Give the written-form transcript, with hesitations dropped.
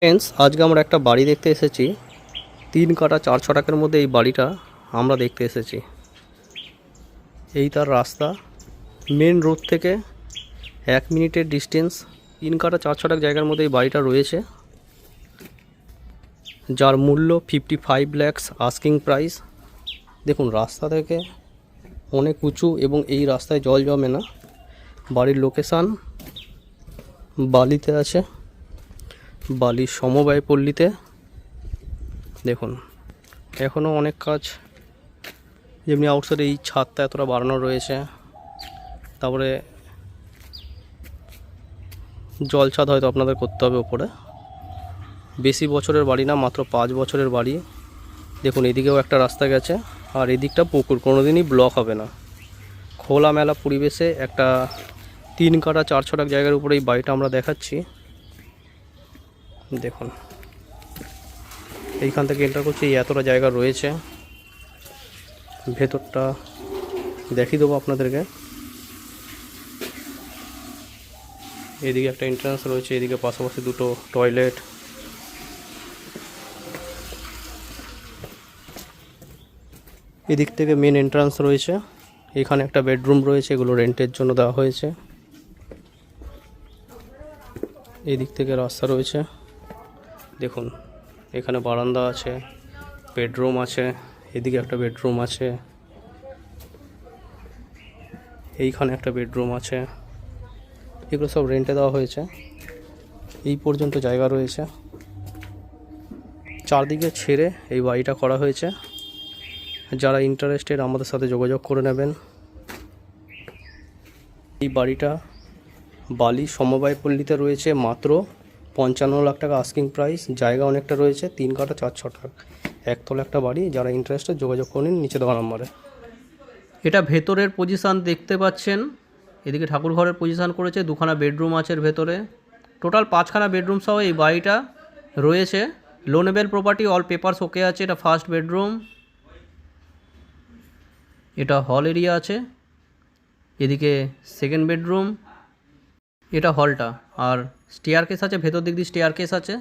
Friends, আজকে আমরা একটা বাড়ি দেখতে এসেছি। 3 কাঠা 4 ছটাকের মধ্যে এই বাড়িটা আমরা দেখতে এসেছি। এই তার রাস্তা, মেন রোড থেকে 1 মিনিটের ডিস্টেন্স। 3 কাঠা 4 ছটাক জায়গার মধ্যে এই বাড়িটা রয়েছে, যার মূল্য 55 lakhs আস্কিং প্রাইস। দেখুন, রাস্তা থেকে অনেক উঁচু এবং এই রাস্তায় জল জমে না। বাড়ির লোকেশান বালিতে আছে, বালির সমবায় পল্লীতে। দেখুন, এখনও অনেক কাজ, যেমনি আউটসাইডে এই ছাদটা এতটা বাড়ানো রয়েছে। তারপরে জল ছাদ হয়তো আপনাদের করতে হবে ওপরে। বেশি বছরের বাড়ি না, মাত্র 5 বছরের বাড়ি। দেখুন, এদিকেও একটা রাস্তা গেছে, আর এদিকটা পুকুর, কোনোদিনই ব্লক হবে না। খোলামেলা পরিবেশে একটা 3 কাঠা 4 ছটাক জায়গার উপরে এই বাড়িটা আমরা দেখাচ্ছি। দেখুন, এইখান থেকে এন্টার করছি, এতটা জায়গা রয়েছে। ভেতরটা দেখিয়ে দেবো আপনাদেরকে। এদিকে একটা এন্ট্রান্স রয়েছে, এদিকে পাশাপাশি দুটো টয়লেট। এদিক থেকে মেন এন্ট্রান্স রয়েছে। এখানে একটা বেডরুম রয়েছে, এগুলো রেন্টের জন্য দেওয়া হয়েছে। এদিক থেকে রাস্তা রয়েছে। দেখুন, এখানে বারান্দা আছে, বেডরুম আছে, এদিকে একটা বেডরুম আছে, এইখানে একটা বেডরুম আছে। এগুলো সব রেন্টে দেওয়া হয়েছে। এই পর্যন্ত জায়গা রয়েছে, চারদিকে ছেড়ে এই বাড়িটা করা হয়েছে। যারা ইন্টারেস্টেড আমাদের সাথে যোগাযোগ করে নেবেন। এই বাড়িটা বালি সমবায় পল্লীতে রয়েছে, মাত্র 55 লাখ টাকা আস্কিং প্রাইস। জায়গা অনেকটা রয়েছে, 3 কাঠা 4 ছটাক, একতলা একটা বাড়ি। যারা ইন্টারেস্টেড যোগাযোগ করে নিন নিচে দেওয়া নম্বরে। এটা ভেতরের পজিশান দেখতে পাচ্ছেন। এদিকে ঠাকুর ঘরের পজিশান করেছে, 2খানা বেডরুম আছে এর ভেতরে। টোটাল 5খানা বেডরুম সহ এই বাড়িটা রয়েছে। লোনেবল প্রপার্টি, অল পেপারস ওকে আছে। এটা ফার্স্ট বেডরুম, এটা হল এরিয়া আছে। এদিকে সেকেন্ড বেডরুম, এটা হলটা, আর স্টেয়ার কেস আছে, ভেতর দিক দিয়ে স্টেয়ার কেস আছে।